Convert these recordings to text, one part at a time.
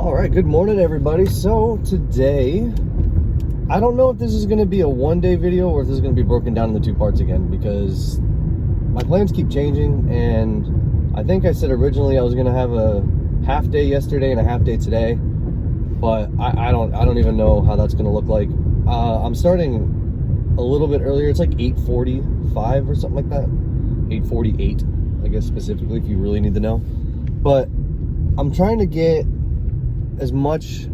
All right, good morning, everybody. So today, I don't know if this is going to be a one-day video or if this is going to be broken down into two parts again, because my plans keep changing, and I think I said originally I was going to have a half day yesterday and a half day today, but I don't even know how that's going to look like. I'm starting a little bit earlier. It's like 8:45 or something like that. 8:48, I guess, specifically, if you really need to know. But I'm trying to get as much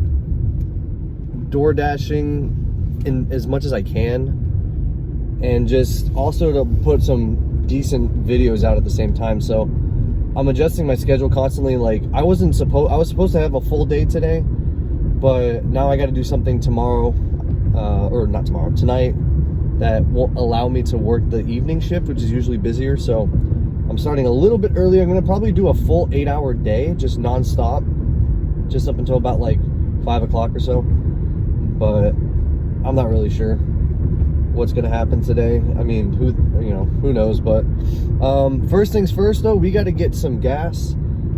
door dashing in as much as I can, and just also to put some decent videos out at the same time. So I'm adjusting my schedule constantly. Like I was supposed to have a full day today, but now I got to do something tomorrow, or not tomorrow, tonight, that won't allow me to work the evening shift, which is usually busier. So I'm starting a little bit early. I'm gonna probably do a full 8-hour day, just non-stop, just up until about like 5 o'clock or so. But I'm not really sure what's gonna happen today. I mean, who knows? But first things first, though, we got to get some gas,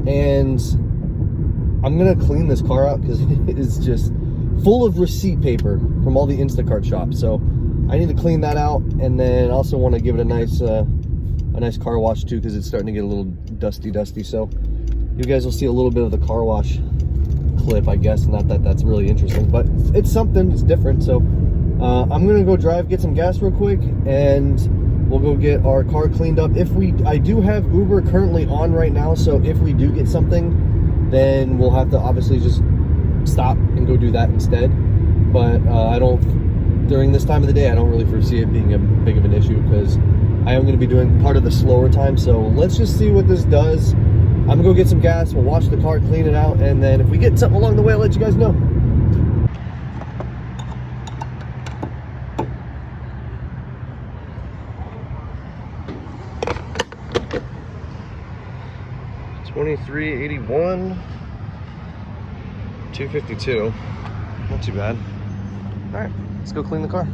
and I'm gonna clean this car out because it is just full of receipt paper from all the Instacart shops. So I need to clean that out, and then also want to give it a nice car wash too, because it's starting to get a little dusty. So you guys will see a little bit of the car wash clip, I guess. Not that that's really interesting, but it's something. It's different. So I'm gonna go get some gas real quick, and we'll go get our car cleaned up. I do have Uber currently on right now, so if we do get something, then we'll have to obviously just stop and go do that instead. But during this time of the day, I don't really foresee it being a big of an issue, because I am going to be doing part of the slower time. So let's just see what this does. I'm going to go get some gas. We'll wash the car, clean it out, and then if we get something along the way, I'll let you guys know. $23.81, $2.52. Not too bad. All right, let's go clean the car.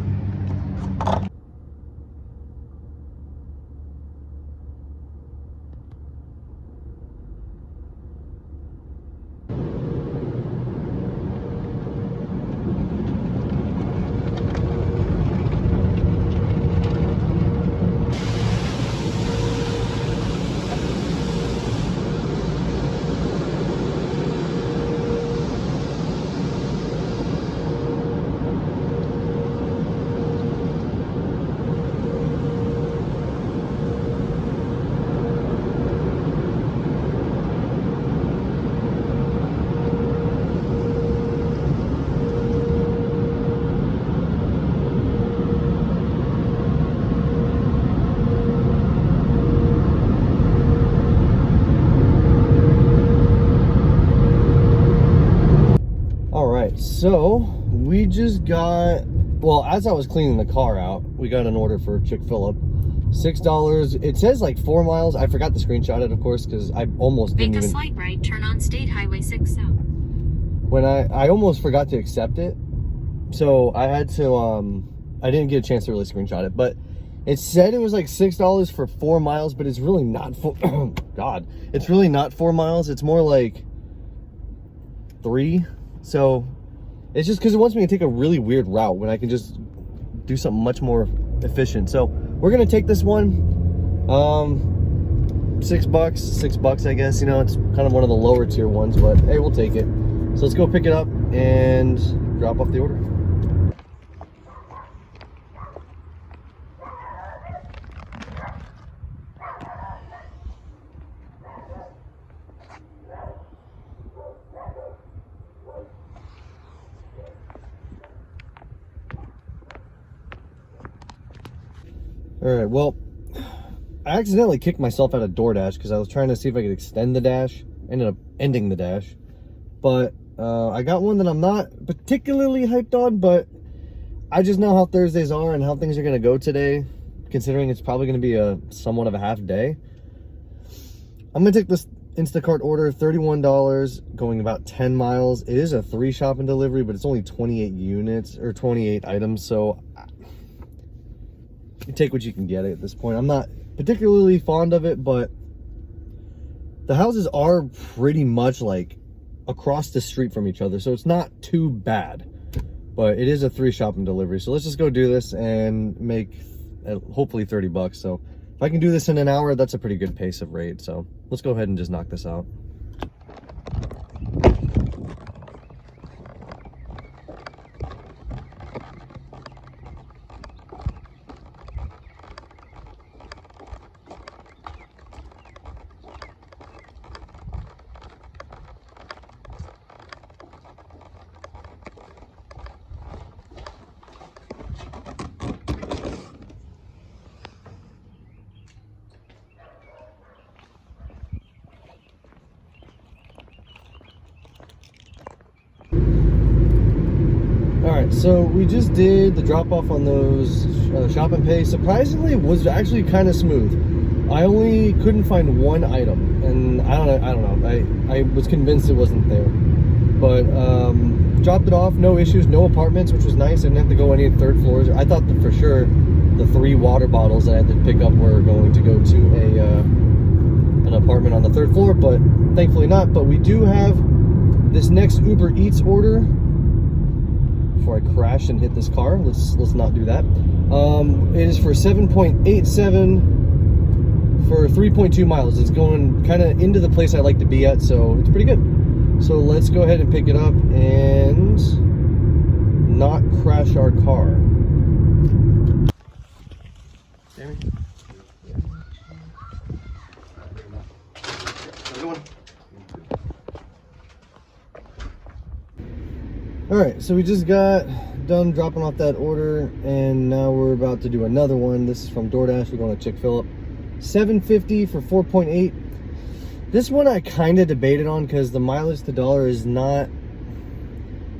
So we just got, well, as I was cleaning the car out, we got an order for Chick-fil-A. $6. It says like 4 miles. I forgot to screenshot it, of course, because I almost didn't Make a slight right turn on State Highway 6 South. When I almost forgot to accept it, so I had to I didn't get a chance to really screenshot it, but it said it was like $6 for 4 miles, but it's really not oh God, it's really not 4 miles. It's more like 3. So it's just because it wants me to take a really weird route when I can just do something much more efficient. So we're gonna take this one. $6, I guess. You know, it's kind of one of the lower tier ones, but hey, we'll take it. So let's go pick it up and drop off the order. All right, well, I accidentally kicked myself out of DoorDash because I was trying to see if I could extend the dash. Ended up ending the dash. But I got one that I'm not particularly hyped on, but I just know how Thursdays are and how things are going to go today, considering it's probably going to be a somewhat of a half day. I'm going to take this Instacart order, $31, going about 10 miles. It is a 3 shop and delivery, but it's only 28 units or 28 items, so you take what you can get at this point. I'm not particularly fond of it, but the houses are pretty much like across the street from each other, so it's not too bad. But it is a 3 shop and delivery, so let's just go do this and make hopefully 30 bucks. So if I can do this in an hour, that's a pretty good pace of rate. So let's go ahead and just knock this out. Alright, so we just did the drop off on those shop and pay. Surprisingly, it was actually kind of smooth. I only couldn't find one item, and I don't know. I was convinced it wasn't there, but dropped it off, no issues, no apartments, which was nice. I didn't have to go any third floors. I thought that for sure the 3 water bottles that I had to pick up were going to go to an apartment on the 3rd floor, but thankfully not. But we do have this next Uber Eats order. Before I crash and hit this car, let's not do that. It is for 7.87 for 3.2 miles. It's going kind of into the place I like to be at, so it's pretty good. So let's go ahead and pick it up and not crash our car. Jamie? Alright, so we just got done dropping off that order, and now we're about to do another one. This is from DoorDash. We're going to Chick-fil-A. $7.50 for 4.8. This one I kind of debated on because the mileage to dollar is not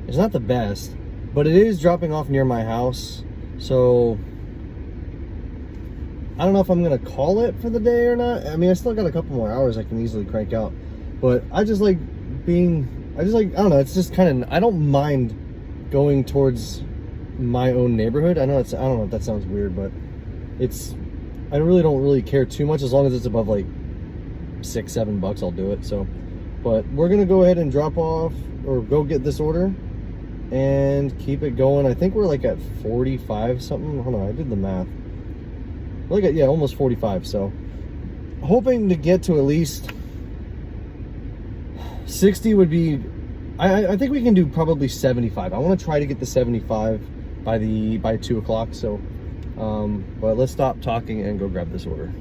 the best, but it is dropping off near my house. So I don't know if I'm going to call it for the day or not. I mean, I still got a couple more hours I can easily crank out, but I don't know, it's just kind of, I don't mind going towards my own neighborhood. I don't know if that sounds weird, but I really don't really care too much as long as it's above like $6-7 bucks. I'll do it. So, but we're gonna go ahead and drop off or go get this order and keep it going. I think we're like at 45 something. Hold on, I did the math. Look at, yeah, almost 45. So hoping to get to at least 60 would be, I think we can do probably 75. I want to try to get the 75 by 2 o'clock. So but let's stop talking and go grab this order.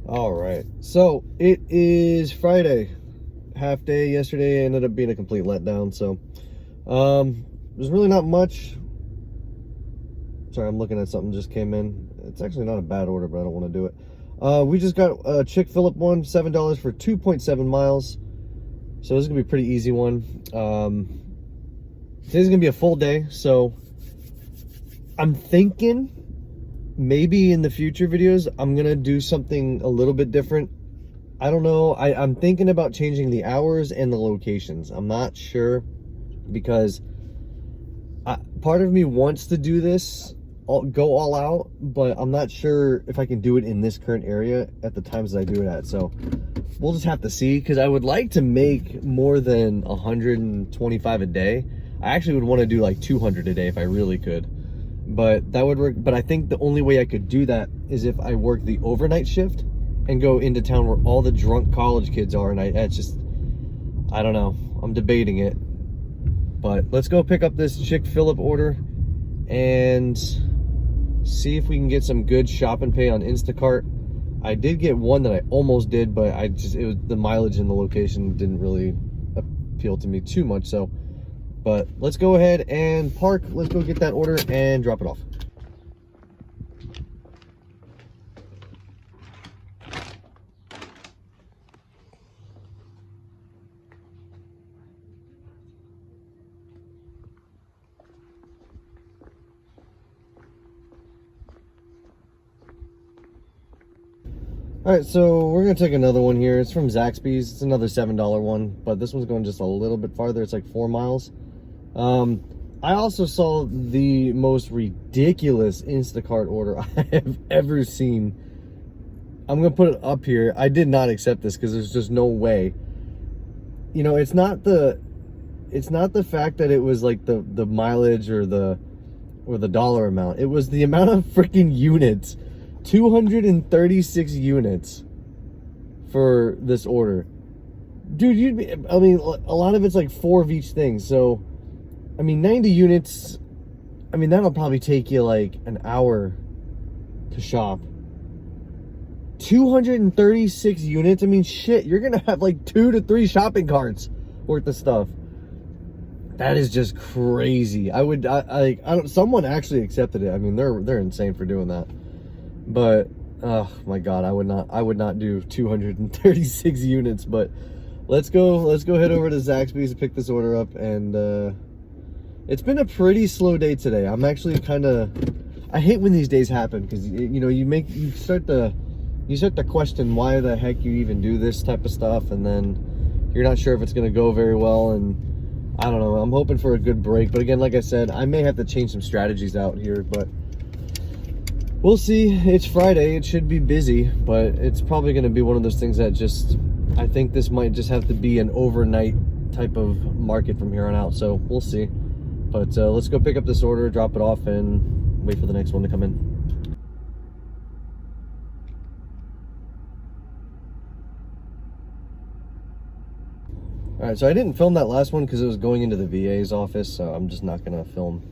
All right, so it is Friday, half day. Yesterday ended up being a complete letdown, so there's really not much. Sorry, I'm looking at something just came in. It's actually not a bad order, but I don't want to do it. We just got a Chick-fil-A one, $7 for 2.7 miles. So this is gonna be a pretty easy one. Today's gonna be a full day, so I'm thinking maybe in the future videos I'm gonna do something a little bit different. I don't know. I'm thinking about changing the hours and the locations. I'm not sure, because part of me wants to do this, go all out, but I'm not sure if I can do it in this current area at the times that I do it at. So we'll just have to see, because I would like to make more than 125 a day. I actually would want to do like 200 a day if I really could, but that would work. But I think the only way I could do that is if I work the overnight shift and go into town where all the drunk college kids are, and it's just, I don't know, I'm debating it. But let's go pick up this Chick-fil-A order and see if we can get some good shop and pay on Instacart. I did get one that I almost did, but it was the mileage and the location didn't really appeal to me too much. So, but let's go ahead and park. Let's go get that order and drop it off. All right, so we're gonna take another one here. It's from Zaxby's. It's another $7 one, but this one's going just a little bit farther. It's like 4 miles. I also saw the most ridiculous Instacart order I have ever seen. I'm gonna put it up here. I did not accept this because there's just no way. You know, it's not the fact that it was like the mileage or the dollar amount. It was the amount of freaking units. 236 units for this order. Dude, I mean, a lot of it's like 4 of each thing. So, I mean, 90 units, I mean, that'll probably take you like an hour to shop. 236 units, I mean, shit, you're gonna have like 2 to 3 shopping carts worth of stuff. That is just crazy. I don't, someone actually accepted it. I mean, they're insane for doing that. But oh my god, I would not do 236 units. But let's go head over to Zaxby's and pick this order up. And it's been a pretty slow day today. I'm actually I hate when these days happen, because you know, you start to question why the heck you even do this type of stuff, and then you're not sure if it's going to go very well. And I don't know, I'm hoping for a good break, but again, like I said, I may have to change some strategies out here, but we'll see. It's Friday. It should be busy, but it's probably going to be one of those things that just, I think this might just have to be an overnight type of market from here on out. So we'll see. But let's go pick up this order, drop it off, and wait for the next one to come in. All right, so I didn't film that last one because it was going into the VA's office. So I'm just not going to film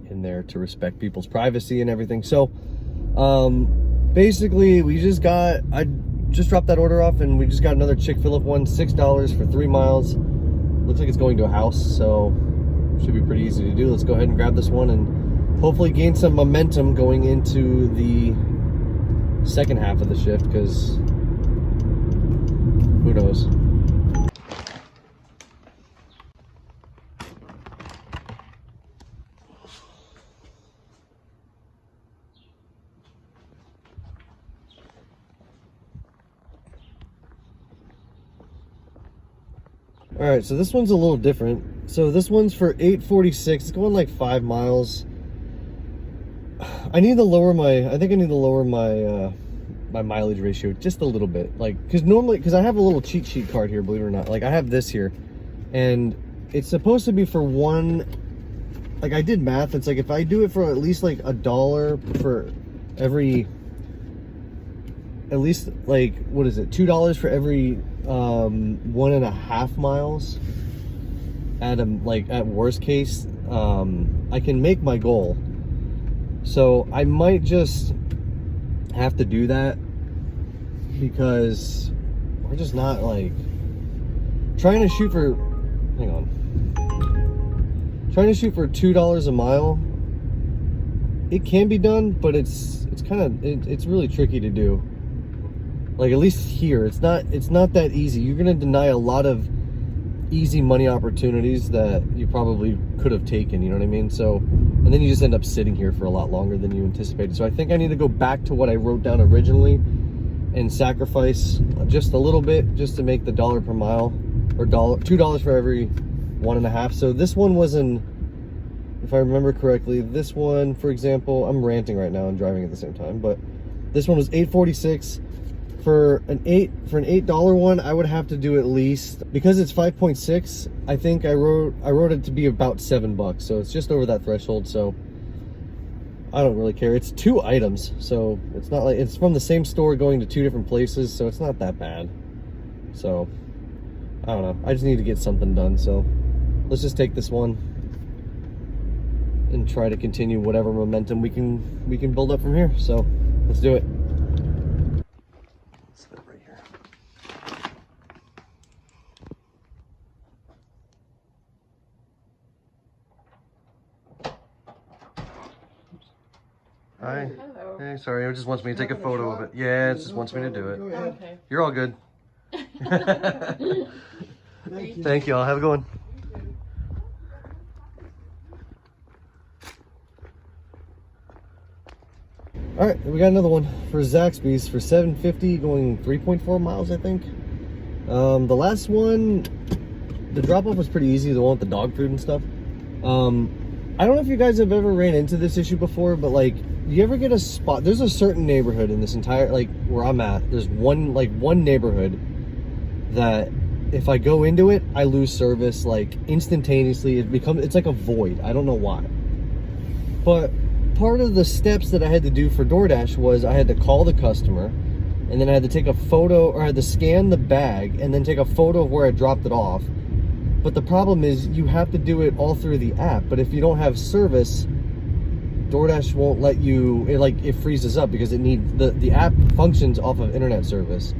in there to respect people's privacy and everything. So basically I just dropped that order off, and we just got another Chick-fil-A one, $6 for 3 miles. Looks like it's going to a house, so should be pretty easy to do. Let's go ahead and grab this one and hopefully gain some momentum going into the second half of the shift, because who knows. All right, so this one's a little different. So this one's for $8.46. It's going like 5 miles. I think I need to lower my my mileage ratio just a little bit. Like, because I have a little cheat sheet card here, believe it or not. Like, I have this here, and it's supposed to be for one. Like, I did math. It's like if I do it for at least like $1 for every, at least like, what is it, $2 for every 1.5 miles at worst case, I can make my goal. So I might just have to do that, because we're just not like trying to shoot for $2 a mile. It can be done, but it's really tricky to do. Like, at least here, it's not that easy. You're gonna deny a lot of easy money opportunities that you probably could have taken, you know what I mean? So, and then you just end up sitting here for a lot longer than you anticipated. So I think I need to go back to what I wrote down originally and sacrifice just a little bit just to make the $1 per mile, or $2 for every 1.5. So this one was if I remember correctly, this one, for example, I'm ranting right now and driving at the same time, but this one was $8.46. For an $8 one, I would have to do at least, because it's 5.6, I think I wrote it to be about $7, so it's just over that threshold. So I don't really care. It's 2 items, so it's not like it's from the same store going to 2 different places, so it's not that bad. So I don't know, I just need to get something done. So let's just take this one and try to continue whatever momentum we can build up from here. So let's do it. Hi. Hello. Hey, sorry, it just wants me to take a photo of it. Yeah, it just wants me to do it. Okay. You're all good. Thank you all. Have a good one. All right, we got another one for Zaxby's for $7.50, going 3.4 miles, I think. The last one, the drop-off was pretty easy, the one with the dog food and stuff. I don't know if you guys have ever ran into this issue before, but like, you ever get a spot, there's a certain neighborhood in this entire, like where I'm at, there's one neighborhood that if I go into it, I lose service like instantaneously. It's like a void. I don't know why. But part of the steps that I had to do for DoorDash was I had to call the customer, and then I had to take a photo, or I had to scan the bag and then take a photo of where I dropped it off. But the problem is you have to do it all through the app. But if you don't have service, DoorDash won't let you, it freezes up because it needs, the app functions off of internet service.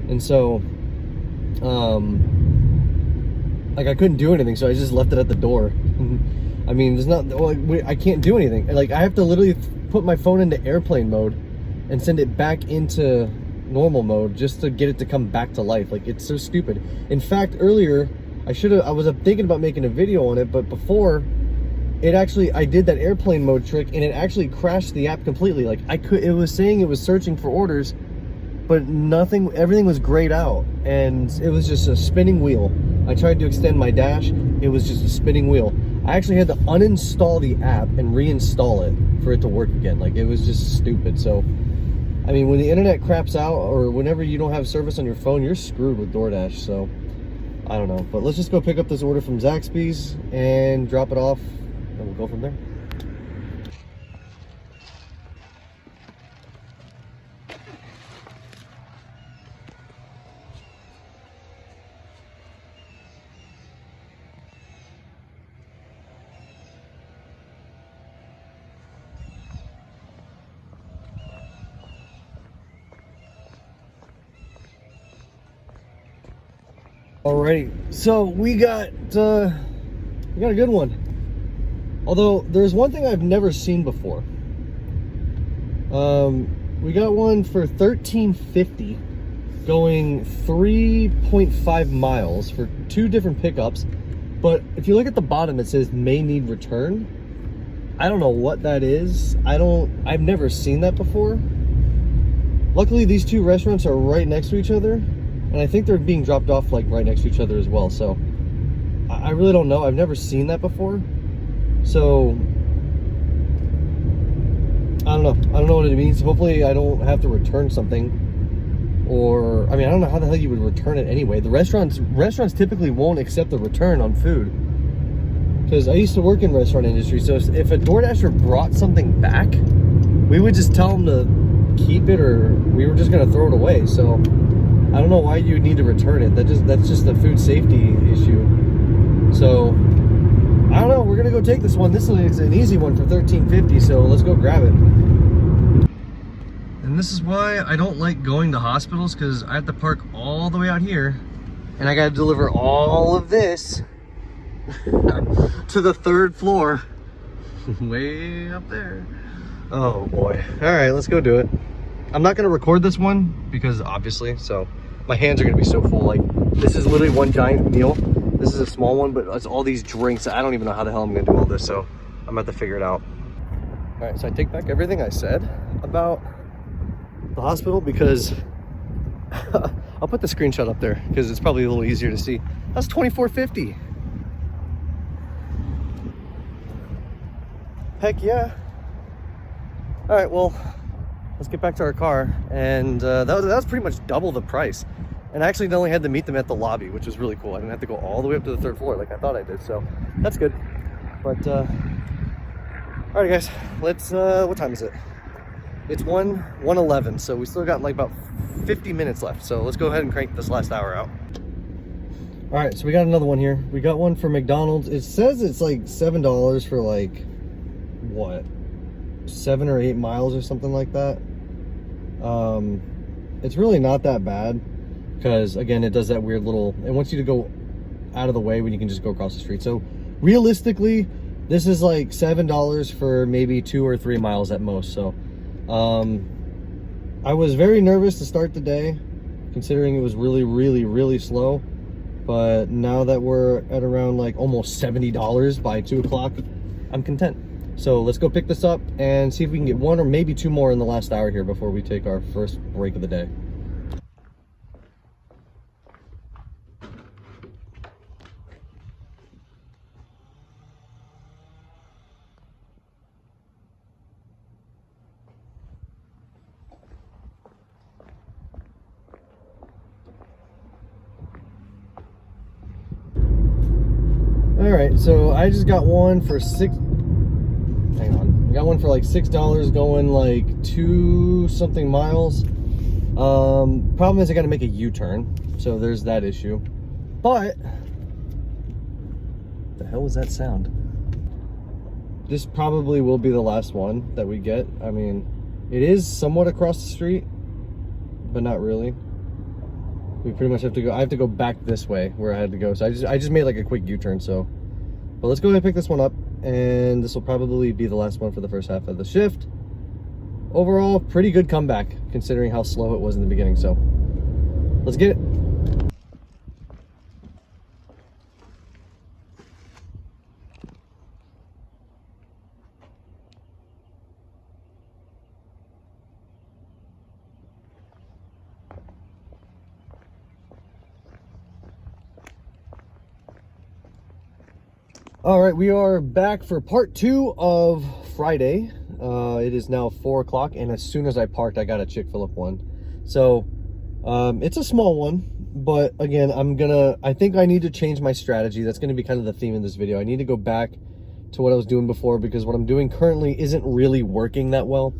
And so, like I couldn't do anything, so I just left it at the door. I mean, there's not, I can't do anything. Like I have to literally put my phone into airplane mode and send it back into normal mode just to get it to come back to life. Like, it's so stupid. In fact, earlier, I was thinking about making a video on it, but before, I did that airplane mode trick and it actually crashed the app completely. Like it was saying it was searching for orders, but everything was grayed out and it was just a spinning wheel. I tried to extend my dash, it was just a spinning wheel. I actually had to uninstall the app and reinstall it for it to work again. Like, it was just stupid. So, I mean, when the internet craps out or whenever you don't have service on your phone, you're screwed with DoorDash. So, I don't know. But let's just go pick up this order from Zaxby's and drop it off, and we'll go from there. Alrighty, so we got a good one. Although there's one thing I've never seen before. We got one for $13.50, going 3.5 miles for 2 different pickups. But if you look at the bottom, it says may need return. I don't know what that is. I've never seen that before. Luckily, these 2 restaurants are right next to each other. And I think they're being dropped off like right next to each other as well. So I really don't know. I've never seen that before. So I don't know. I don't know what it means. Hopefully I don't have to return something. Or, I mean, I don't know how the hell you would return it anyway. The restaurants typically won't accept the return on food. Because I used to work in the restaurant industry. So if a DoorDasher brought something back, we would just tell them to keep it, or we were just going to throw it away. So I don't know why you would need to return it. That's just a food safety issue. So I don't know. We're gonna go take this one. This is an easy one for $13.50. So let's go grab it. And this is why I don't like going to hospitals, because I have to park all the way out here, and I got to deliver all of this to the 3rd floor, way up there. Oh boy! All right, let's go do it. I'm not gonna record this one because obviously, so my hands are gonna be so full. Like, this is literally one giant meal. This is a small one, but it's all these drinks. I don't even know how the hell I'm gonna do all this, so I'm gonna have to figure it out. All right, so I take back everything I said about the hospital, because I'll put the screenshot up there because it's probably a little easier to see. That's $24.50. Heck yeah. All right, well, let's get back to our car. And that was pretty much double the price. And I actually only had to meet them at the lobby, which was really cool. I didn't have to go all the way up to the 3rd floor like I thought I did. So that's good. But all right, guys, let's what time is it? It's 1:11, so we still got like about 50 minutes left. So let's go ahead and crank this last hour out. All right, so we got another one here. We got one for McDonald's. It says it's like $7 for like, what, 7 or 8 miles or something like that. It's really not that bad, because again, it does that weird little, it wants you to go out of the way when you can just go across the street. So realistically, this is like $7 for maybe 2 or 3 miles at most. So I was very nervous to start the day, considering it was really slow. But now that we're at around like almost $70 by 2 o'clock, I'm content. So let's go pick this up and see if we can get one or maybe two more in the last hour here before we take our first break of the day. All right, so I just got one for hang on. I got one for like $6 going like 2 something miles. Problem is I got to make a U-turn, so there's that issue. But the hell was that sound? This probably will be the last one that we get. I mean, it is somewhat across the street, but not really. We pretty much have to go. I have to go back this way where I had to go. So I just made like a quick U-turn. So, but let's go ahead and pick this one up, and this will probably be the last one for the first half of the shift. Overall, pretty good comeback considering how slow it was in the beginning. So, let's get it. All right, we are back for part 2 of Friday. It is now 4 o'clock, and as soon as I parked, I got a Chick-fil-A one. So it's a small one, but again, I think I need to change my strategy. That's going to be kind of the theme in this video. I need to go back to what I was doing before, because what I'm doing currently isn't really working that well.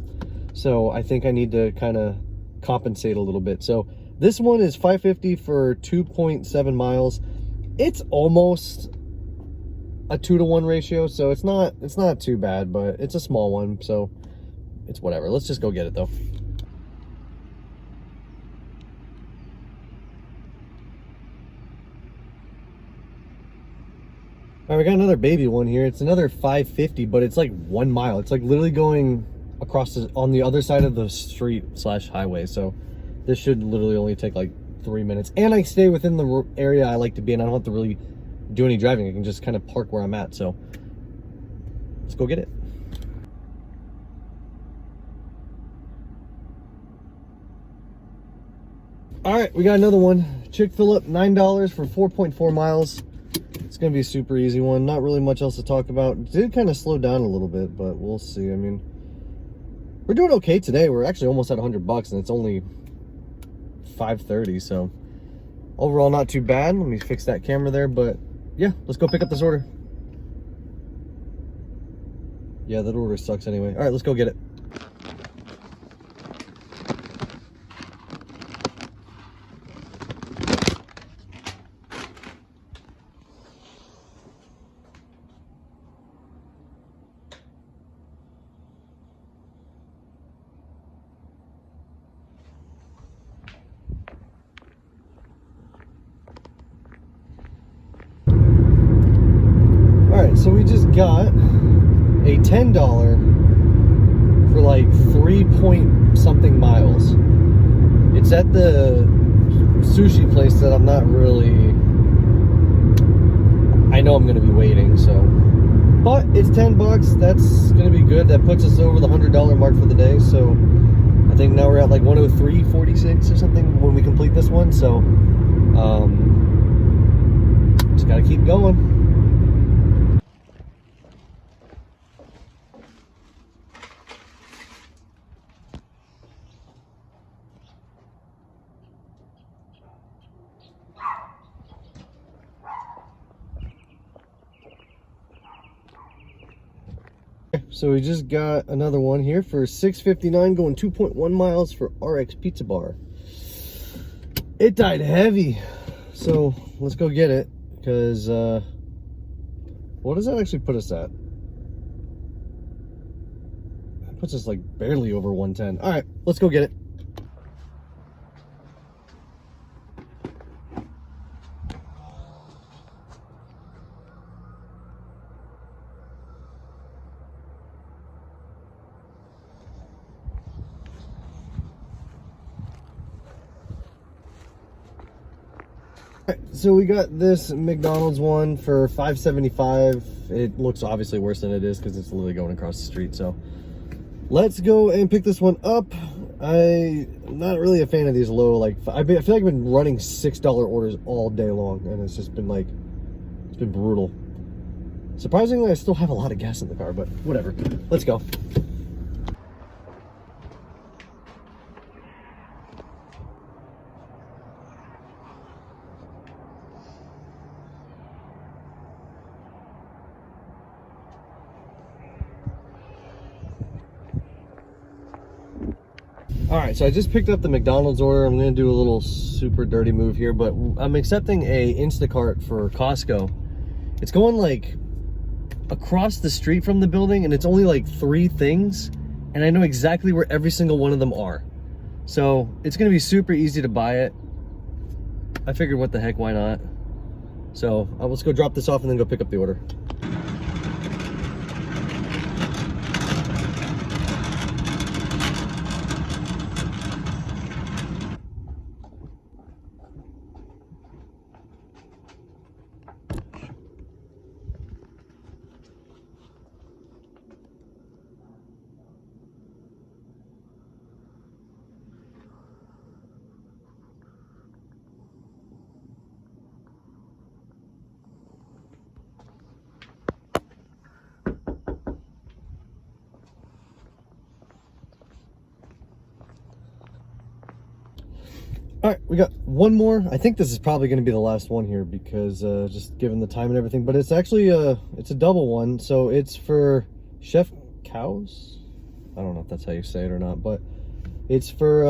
So I think I need to kind of compensate a little bit. So this one is $5.50 for 2.7 miles. It's almost a 2-to-1 ratio, so it's not too bad, but it's a small one, so it's whatever. Let's just go get it though. All right, we got another baby one here. It's another $5.50, but it's like 1 mile. It's like literally going across on the other side of the street / highway. So this should literally only take like 3 minutes, and I stay within the area I like to be in. I don't have to really do any driving. I can just kind of park where I'm at. So let's go get it. All right, we got another one. Chick-fil-A, $9 for 4.4 miles. It's gonna be a super easy one. Not really much else to talk about. It did kind of slow down a little bit, but we'll see. I mean, we're doing okay today. We're actually almost at $100, and it's only 5:30. So overall, not too bad. Let me fix that camera there, but yeah, let's go pick up this order. Yeah, that order sucks anyway. All right, let's go get it. So we just got a $10 for like 3 point something miles. It's at the sushi place that I'm not really, I know I'm going to be waiting, so, but it's $10. That's going to be good. That puts us over the $100 mark for the day. So I think now we're at like 103.46 or something when we complete this one. So just got to keep going. So we just got another one here for $6.59 going 2.1 miles for RX Pizza Bar. It died heavy, so let's go get it, because what does that actually put us at? That puts us like barely over 110. All right, let's go get it. So we got this McDonald's one for $5.75. It looks obviously worse than it is because it's literally going across the street. So let's go and pick this one up. I'm not really a fan of these low, like, I feel like I've been running $6 orders all day long, and it's just been like, it's been brutal. Surprisingly, I still have a lot of gas in the car, but whatever. Let's go. All right, so I just picked up the McDonald's order. I'm gonna do a little super dirty move here, but I'm accepting a Instacart for Costco. It's going like across the street from the building, and it's only like 3 things, and I know exactly where every single one of them are. So it's gonna be super easy to buy it. I figured, what the heck, why not? So let's go drop this off and then go pick up the order. All right, we got one more. I think this is probably going to be the last one here because just given the time and everything, but it's actually it's a double one. So it's for Chef Cows. I don't know if that's how you say it or not, but it's for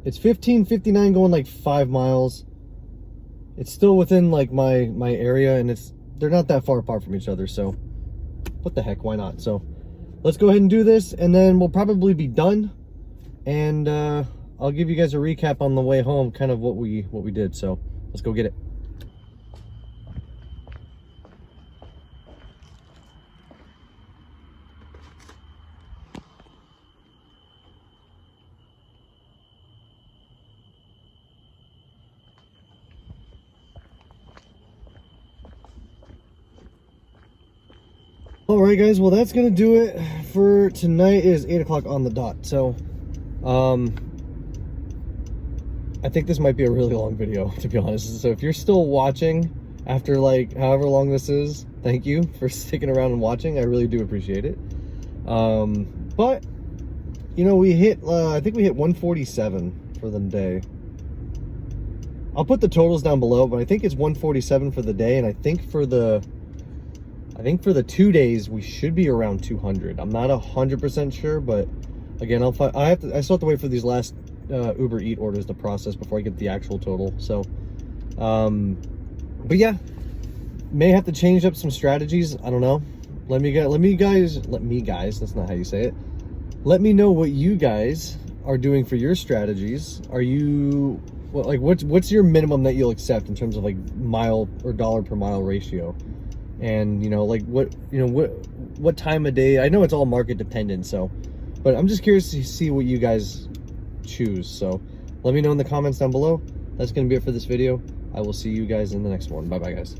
it's $15.59 going like 5 miles. It's still within like my area, and they're not that far apart from each other, so what the heck, why not? So let's go ahead and do this, and then we'll probably be done, and I'll give you guys a recap on the way home, kind of what we did. So let's go get it. All right, guys. Well, that's gonna do it for tonight. It is 8 o'clock on the dot. So, I think this might be a really long video, to be honest. So if you're still watching after like however long this is, thank you for sticking around and watching. I really do appreciate it. But you know, we hit I think we hit 147 for the day. I'll put the totals down below, but I think it's 147 for the day, and I think for the 2 days we should be around 200. I'm not 100% sure, but again, I still have to wait for these last Uber Eat orders to process before I get the actual total. So but yeah, may have to change up some strategies. I don't know. Let me guys, that's not how you say it. Let me know what you guys are doing for your strategies. Are you what's your minimum that you'll accept in terms of like mile or dollar per mile ratio? And you know, like what time of day? I know it's all market dependent, so but I'm just curious to see what you guys choose. So let me know in the comments down below. That's going to be it for this video. I will see you guys in the next one. Bye bye, guys.